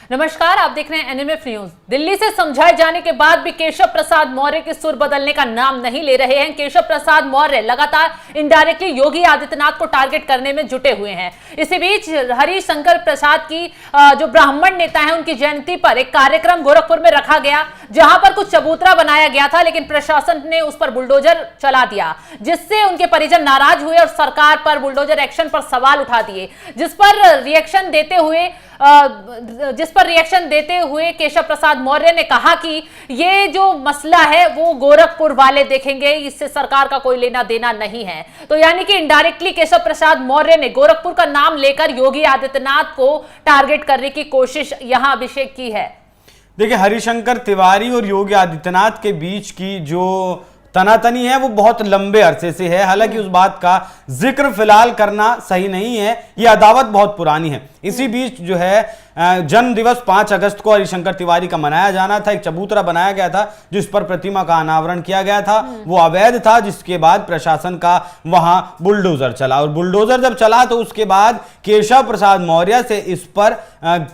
नमस्कार, आप देख रहे हैं एनएमएफ न्यूज। दिल्ली से समझाए जाने के बाद भी केशव प्रसाद मौर्य के सुर बदलने का नाम नहीं ले रहे हैं। केशव प्रसाद मौर्य लगातार इनडायरेक्टली योगी आदित्यनाथ को टारगेट करने में जुटे हुए हैं। इसी बीच हरिशंकर प्रसाद की जो ब्राह्मण नेता हैं, उनकी जयंती पर एक कार्यक्रम गोरखपुर में रखा गया, जहां पर कुछ चबूतरा बनाया गया था, लेकिन प्रशासन ने उस पर बुलडोजर चला दिया, जिससे उनके परिजन नाराज हुए और सरकार पर बुलडोजर एक्शन पर सवाल उठा दिए, जिस पर रिएक्शन देते हुए केशव प्रसाद मौर्य ने कहा कि ये जो मसला है वो गोरखपुर वाले देखेंगे, इससे सरकार का कोई लेना देना नहीं है। तो यानी कि इनडायरेक्टली केशव प्रसाद मौर्य ने गोरखपुर का नाम लेकर योगी आदित्यनाथ को टारगेट करने की कोशिश यहां अभिषेक की है। देखिए, हरिशंकर तिवारी और योगी आदित्यनाथ के बीच की जो तनातनी है वो बहुत लंबे अरसे से है। हालांकि उस बात का जिक्र फिलहाल करना सही नहीं है, ये अदावत बहुत पुरानी है। इसी बीच जो है जन्म दिवस 5 अगस्त को हरिशंकर तिवारी का मनाया जाना था। एक चबूतरा बनाया गया था जिस पर प्रतिमा का अनावरण किया गया था, वो अवैध था, जिसके बाद प्रशासन का वहां बुलडोजर चला। और बुलडोजर जब चला तो उसके बाद केशव प्रसाद मौर्य से इस पर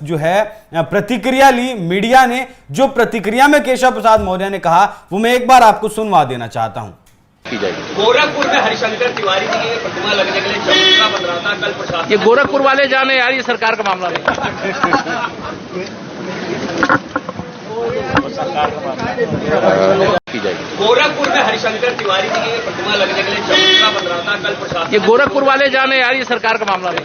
जो है प्रतिक्रिया ली मीडिया ने। जो प्रतिक्रिया में केशव प्रसाद मौर्य ने कहा वो मैं एक बार आपको सुनवा देना चाहता हूं। गोरखपुर में हरिशंकर तिवारी जी की प्रतिमा लगने के लिए चबूतरा बन रहा था, कल प्रशासन। ये गोरखपुर वाले जाने यार, ये सरकार का मामला नहीं। गोरखपुर में हरिशंकर तिवारी जी की प्रतिमा लगने के लिए चबूतरा बन रहा था, कल प्रशासन। ये गोरखपुर वाले जाने यार, ये सरकार का मामला नहीं।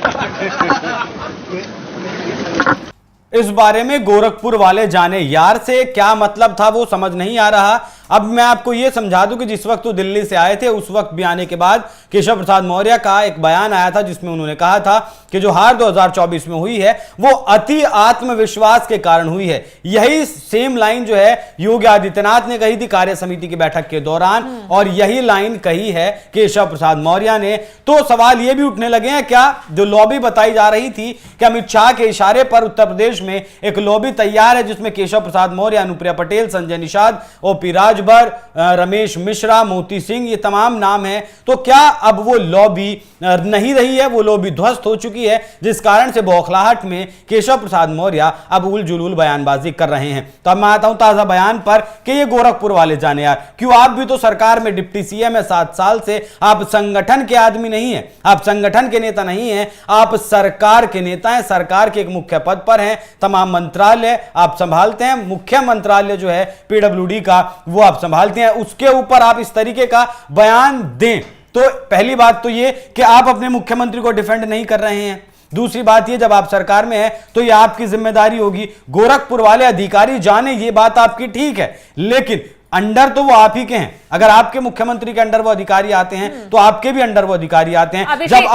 इस बारे में गोरखपुर वाले जाने यार से क्या मतलब था वो समझ नहीं आ रहा। अब मैं आपको यह समझा दूं कि जिस वक्त वो दिल्ली से आए थे उस वक्त भी आने के बाद केशव प्रसाद मौर्य का एक बयान आया था जिसमें उन्होंने कहा था कि जो हार 2024 में हुई है वो अति आत्मविश्वास के कारण हुई है। यही सेम लाइन जो है योगी आदित्यनाथ ने कही थी कार्य समिति की बैठक के दौरान, और यही लाइन कही है केशव प्रसाद मौर्य ने। तो सवाल ये भी उठने लगे हैं, क्या जो लॉबी बताई जा रही थी कि अमित शाह के इशारे पर उत्तर प्रदेश में एक लॉबी तैयार है जिसमें केशव प्रसाद मौर्य, अनुप्रिया पटेल, संजय निषाद, ओपी राजभर, रमेश मिश्रा, मोती सिंह, ये तमाम नाम हैं, तो क्या अब वो लॉबी नहीं रही है, वो लॉबी ध्वस्त हो चुकी है, जिस कारण से बौखलाहट में केशव प्रसाद मौर्य अब उल जुलूल बयानबाजी कर रहे हैं। तो अब मैं आता हूं ताजा बयान पर कि ये गोरखपुर वाले जाने यार, क्यों आप भी तो सरकार में डिप्टी सीएम है 7 साल से, आप संगठन के आदमी नहीं है, आप संगठन के नेता नहीं है, आप सरकार के नेता हैं, सरकार के एक मुख्य पद पर हैं, तमाम मंत्रालय आप संभालते हैं, मुख्य मंत्रालय जो है पीडब्ल्यूडी का वो आप संभालते हैं, उसके ऊपर आप इस तरीके का बयान दें तो पहली बात तो ये कि आप अपने मुख्यमंत्री को डिफेंड नहीं कर रहे हैं। दूसरी बात ये, जब आप सरकार में है तो ये आपकी जिम्मेदारी होगी। गोरखपुर वाले अधिकारी जाने ये बात आपकी ठीक है, लेकिन अंडर तो वो आप ही के हैं। अगर आपके मुख्यमंत्री के अंडर वो अधिकारी आते हैं तो आपके भी अंडर वो अधिकारी आते हैं। जब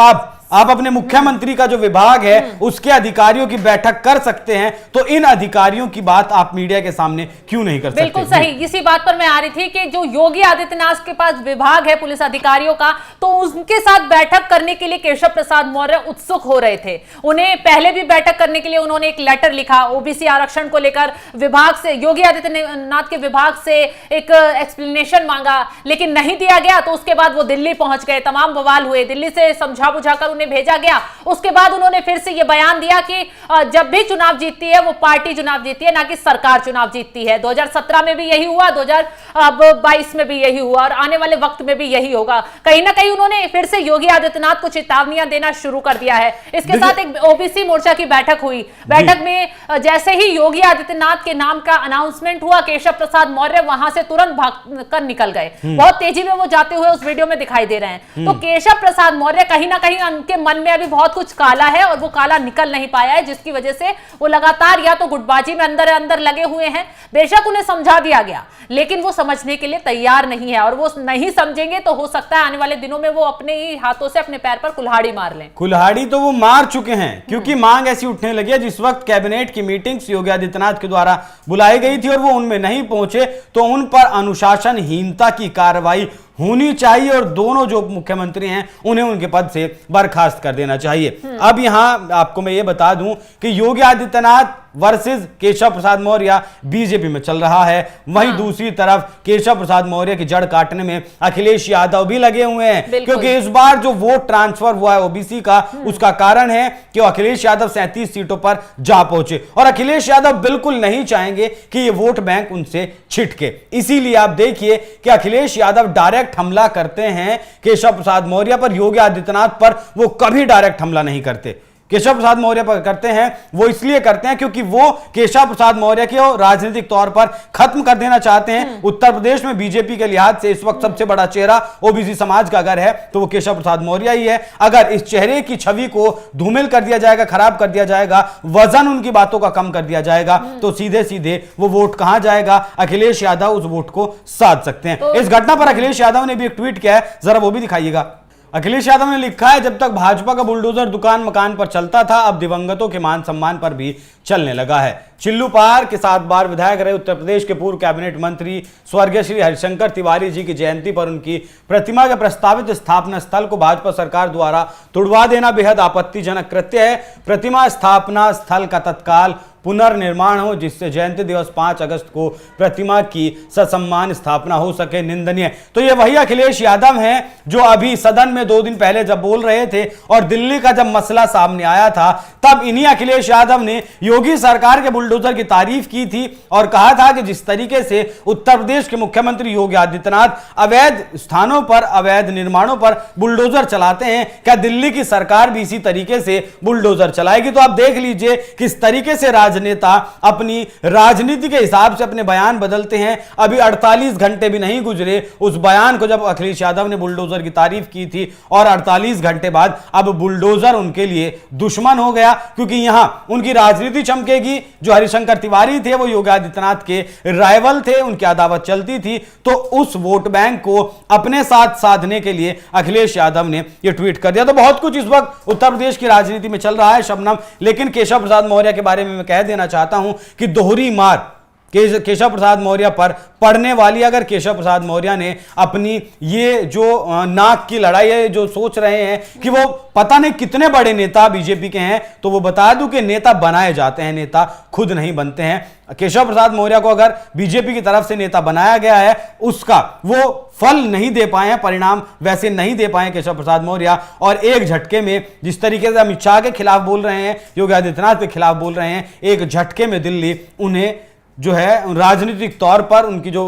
आप अपने मुख्यमंत्री का जो विभाग है उसके अधिकारियों की बैठक कर सकते हैं तो इन अधिकारियों की बात आप मीडिया के सामने क्यों नहीं कर सकते? बिल्कुल सही, इसी बात पर मैं आ रही थी कि जो योगी आदित्यनाथ के पास विभाग है पुलिस अधिकारियों का, तो उनके साथ बैठक करने के लिए केशव प्रसाद मौर्य उत्सुक हो रहे थे। उन्हें पहले भी बैठक करने के लिए उन्होंने एक लेटर लिखा, ओबीसी आरक्षण को लेकर विभाग से, योगी आदित्यनाथ के विभाग से एक एक्सप्लेनेशन मांगा, लेकिन नहीं दिया गया। तो उसके बाद वो दिल्ली पहुंच गए, तमाम बवाल हुए, दिल्ली से समझा बुझाकर भेजा गया। उसके बाद उन्होंने फिर से यह बयान दिया कि जब भी चुनाव जीतती है वो पार्टी चुनाव जीतती है, ना कि सरकार चुनाव जीतती है। 2017 में भी यही हुआ, 2022 में भी यही हुआ और आने वाले वक्त में भी यही होगा। कहीं ना कहीं उन्होंने फिर से योगी आदित्यनाथ को चेतावनियां देना शुरू कर दिया है। इसके साथ एक ओबीसी मोर्चा की बैठक हुई। बैठक में जैसे ही योगी आदित्यनाथ के नाम का अनाउंसमेंट हुआ, केशव प्रसाद मौर्य वहां से तुरंत भाग कर निकल गए। बहुत तेजी में वो जाते हुए उस वीडियो में दिखाई दे रहे हैं। तो केशव प्रसाद मौर्य कहीं ना कहीं उनके मन में अभी बहुत कुछ काला है और वो काला निकल नहीं पाया है, जिसकी वजह से वो लगातार या तो गुटबाजी में अंदर अंदर लगे हुए हैं। बेशक उन्हें समझा दिया गया, लेकिन वो समझने के लिए तैयार नहीं है, और वो नहीं समझेंगे तो हो सकता है आने वाले दिनों में वो अपने ही हाथों से अपने पैर पर कुल्हाड़ी मार लें। कुल्हाड़ी तो वो मार चुके हैं, क्योंकि मांग ऐसी उठने लगी है। जिस वक्त कैबिनेट की मीटिंग्स योगी आदित्यनाथ के द्वारा बुलाई गई थी और वो उनमें नहीं पहुंचे तो उन पर अनुशासनहीनता की कार्रवाई होनी चाहिए और दोनों जो मुख्यमंत्री हैं उन्हें उनके पद से बर्खास्त कर देना चाहिए। अब यहां आपको मैं ये बता दूं कि योगी आदित्यनाथ वर्सेस केशव प्रसाद मौर्य बीजेपी में चल रहा है, वहीं दूसरी तरफ केशव प्रसाद मौर्य की जड़ काटने में अखिलेश यादव भी लगे हुए हैं, क्योंकि इस बार जो वोट ट्रांसफर हुआ है ओबीसी का, उसका कारण है कि अखिलेश यादव 37 सीटों पर जा पहुंचे और अखिलेश यादव बिल्कुल नहीं चाहेंगे कि ये वोट बैंक उनसे छिटके। इसीलिए आप देखिए कि अखिलेश यादव डायरेक्ट हमला करते हैं केशव प्रसाद मौर्य पर, योगी आदित्यनाथ पर वो कभी डायरेक्ट हमला नहीं करते। केशव प्रसाद मौर्य पर करते हैं, वो इसलिए करते हैं क्योंकि वो केशव प्रसाद मौर्य को राजनीतिक तौर पर खत्म कर देना चाहते हैं। उत्तर प्रदेश में बीजेपी के लिहाज से इस वक्त सबसे बड़ा चेहरा ओबीसी समाज का अगर है तो वो केशव प्रसाद मौर्य ही है। अगर इस चेहरे की छवि को धूमिल कर दिया जाएगा, खराब कर दिया जाएगा, वजन उनकी बातों का कम कर दिया जाएगा, तो सीधे सीधे वो वोट कहां जाएगा, अखिलेश यादव उस वोट को साध सकते हैं। इस घटना पर अखिलेश यादव ने भी एक ट्वीट किया है, जरा वो भी दिखाइएगा। अखिलेश यादव ने लिखा है, जब तक भाजपा का बुलडोजर दुकान मकान पर चलता था, अब दिवंगतों के मान सम्मान पर भी चलने लगा है। चिल्लू पहाड़ के 7 बार विधायक रहे उत्तर प्रदेश के पूर्व कैबिनेट मंत्री स्वर्गीय श्री हरिशंकर तिवारी जी की जयंती पर उनकी प्रतिमा के प्रस्तावित स्थापना स्थल को भाजपा सरकार द्वारा तुड़वा देना बेहद आपत्तिजनक कृत्य है। प्रतिमा स्थापना स्थल का तत्काल पुनर्निर्माण हो, जिससे जयंती दिवस 5 अगस्त को प्रतिमा की ससम्मान स्थापना हो सके, निंदनीय। तो ये वही अखिलेश यादव हैं जो अभी सदन में 2 दिन पहले जब बोल रहे थे और दिल्ली का जब मसला सामने आया था, तब इन्हीं अखिलेश यादव ने योगी सरकार के बुलडोजर की तारीफ की थी और कहा था कि जिस तरीके से उत्तर प्रदेश के मुख्यमंत्री योगी आदित्यनाथ अवैध स्थानों पर, अवैध निर्माणों पर बुलडोजर चलाते हैं, क्या दिल्ली की सरकार भी इसी तरीके से बुलडोजर चलाएगी? तो आप देख लीजिए किस तरीके से राजनेता अपनी राजनीति के हिसाब से अपने बयान बदलते हैं। अभी 48 घंटे भी नहीं गुजरे उस बयान को जब अखिलेश यादव ने बुलडोजर की तारीफ की थी, और 48 घंटे बाद अब बुलडोजर उनके लिए दुश्मन हो गया, क्योंकि यहां उनकी राजनीति चमकेगी। जो हरिशंकर तिवारी थे वो योगी आदित्यनाथ के राइवल थे, उनकी अदावत चलती थी, तो उस वोट बैंक को अपने साथ साधने के लिए अखिलेश यादव ने यह ट्वीट कर दिया। तो बहुत कुछ इस वक्त उत्तर प्रदेश की राजनीति में चल रहा है शबनम, लेकिन केशव प्रसाद मौर्य के बारे में मैं कह देना चाहता हूं कि दोहरी मार केशव प्रसाद मौर्य पर पड़ने वाली। अगर केशव प्रसाद मौर्य ने अपनी ये जो नाक की लड़ाई है, जो सोच रहे हैं कि वो पता नहीं कितने बड़े नेता बीजेपी के हैं, तो वो बता दूं कि नेता बनाए जाते हैं, नेता खुद नहीं बनते हैं। केशव प्रसाद मौर्य को अगर बीजेपी की तरफ से नेता बनाया गया है, उसका वो फल नहीं दे पाए हैं, परिणाम वैसे नहीं दे पाए केशव प्रसाद मौर्य, और एक झटके में जिस तरीके से अमित शाह के खिलाफ बोल रहे हैं, योगी आदित्यनाथ के खिलाफ बोल रहे हैं, एक झटके में दिल्ली उन्हें जो है राजनीतिक तौर पर उनकी जो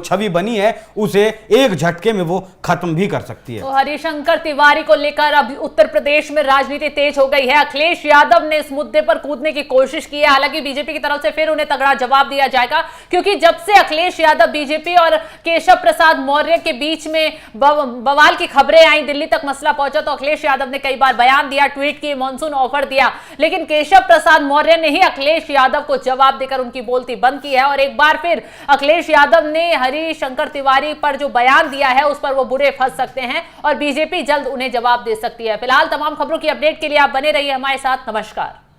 छवि बनी है उसे एक झटके में वो खत्म भी कर सकती है। तो हरिशंकर तिवारी को लेकर अब उत्तर प्रदेश में राजनीति तेज हो गई है। अखिलेश यादव ने इस मुद्दे पर कूदने की कोशिश की है, हालांकि बीजेपी की तरफ से फिर उन्हें तगड़ा जवाब दिया जाएगा, क्योंकि जब से अखिलेश यादव बीजेपी और केशव प्रसाद मौर्य के बीच में बवाल की खबरें आई, दिल्ली तक मसला पहुंचा, तो अखिलेश यादव ने कई बार बयान दिया, ट्वीट किए, मॉनसून ऑफर दिया, लेकिन केशव प्रसाद मौर्य ने ही अखिलेश यादव को जवाब देकर उनकी बोलती बंद की है। और एक बार फिर अखिलेश यादव ने हरिशंकर तिवारी पर जो बयान दिया है उस पर वो बुरे फंस सकते हैं और बीजेपी जल्द उन्हें जवाब दे सकती है। फिलहाल तमाम खबरों की अपडेट के लिए आप बने रहिए हमारे साथ। नमस्कार।